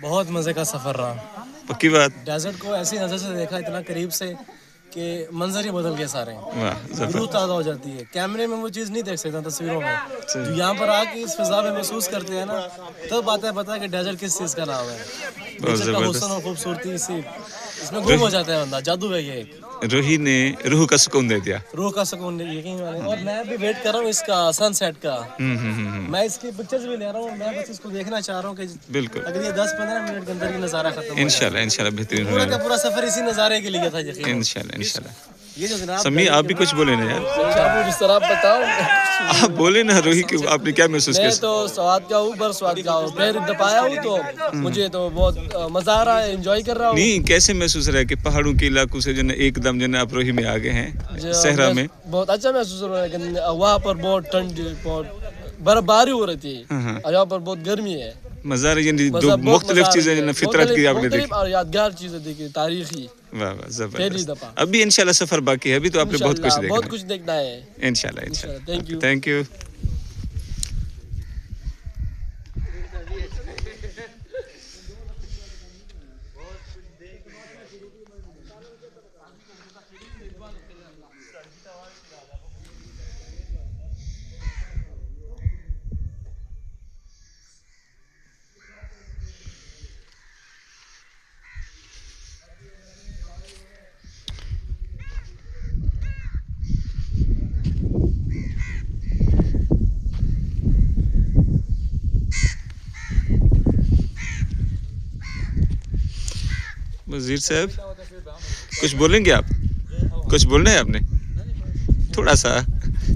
बहुत मजे का सफर रहा। पक्की बात। डेजर्ट को ऐसी नजर से देखा इतना करीब से कि मंजर ही बदल गए सारे। वाह रूह जबरदस्त। ताज़ा हो जाती है। कैमरे में वो चीज़ नहीं देख सकता तस्वीरों में, सही। जो यहाँ पर आके इस फिजा में महसूस करते हैं ना, तब आता है पता है कि डेजर्ट किस चीज़ का नाम है। बहुत नेचर का हुस्न और जबरदस्त। खूबसूरती इसी इसमें गुम हो जाता है बंदा। जादू है ये एक। रूही ने रूह का सुकून दे दिया। रूह का सुकून यकीन माने। और मैं भी वेट कर रहा हूँ इसका सनसेट का। हम्म। मैं इसकी पिक्चर्स भी ले रहा हूँ। मैं बस इसको देखना चाह रहा हूँ कि बिल्कुल। अगर ये 10-15 मिनट के अंदर ये नज़ारा खत्म हो जाए। इंशाल्लाह इंशाल्लाह तो बेहतरीन पूरा होने का वाला। पूरा सफर इसी नज़ारे के लिए था यकीनन। इंशाल्लाह इंशाल्लाह। ये जो जनाब समी आप भी कुछ बोले ना यार। आप जिस तरह आप बताओ। आप बोले ना रूही की आपने क्या महसूस मैं किया? तो स्वाद का हूँ पर स्वाद का हूँ। पैर दबाया हूँ तो मुझे तो बहुत मजा आ रहा है। एंजॉय कर रहा हूँ। नहीं कैसे महसूस रहा है कि पहाड़ों के इलाकों से जो है एकदम जो है आप रूही में आ गए हैं सहरा में? बहुत अच्छा महसूस हो रहा है। लेकिन वहाँ पर बहुत ठंड, बहुत बर्फबारी हो रही थी और यहाँ पर बहुत गर्मी है। मजा रही है जो बहुत मुख्तलिफ मजा आ रही चीजें है। जो फितरत की आपने मुख्तलिफ देखी। और यादगार चीजें देखी, तारीखी। वाह वाह पहली जबरदस्त। दफा। अभी इंशाल्लाह सफर बाकी है, अभी तो आपने बहुत कुछ इंशाल्लाह देखना बहुत है। कुछ देखना है। इंशाल्लाह इंशाल्लाह। इंशाल्लाह। Thank you. Thank you. वजीर साहब कुछ बोलेंगे आप? कुछ बोलना है आपने? थोड़ा सा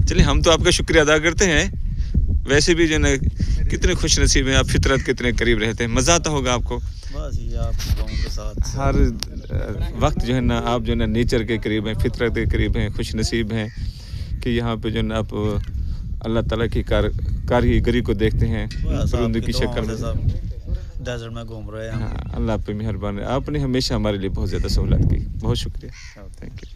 चलिए, हम तो आपका शुक्रिया अदा करते हैं। वैसे भी जो है कितने खुश नसीब हैं आप, फितरत कितने करीब रहते हैं। मज़ा आता होगा आपको बस ये आप लोगों के साथ हर वक्त जो है ना, आप जो है ना नेचर के करीब हैं, फितरत के करीब हैं, खुश नसीब हैं कि यहाँ पे जो है ना आप अल्लाह ताला की कारीगरी को देखते हैं परिंदों की शक्ल में। डेजर्ट में घूम रहे हैं। हाँ अल्लाह पे मेहरबान है। आपने हमेशा हमारे लिए बहुत ज़्यादा सहूलत की, बहुत शुक्रिया। Thank you.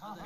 हाँ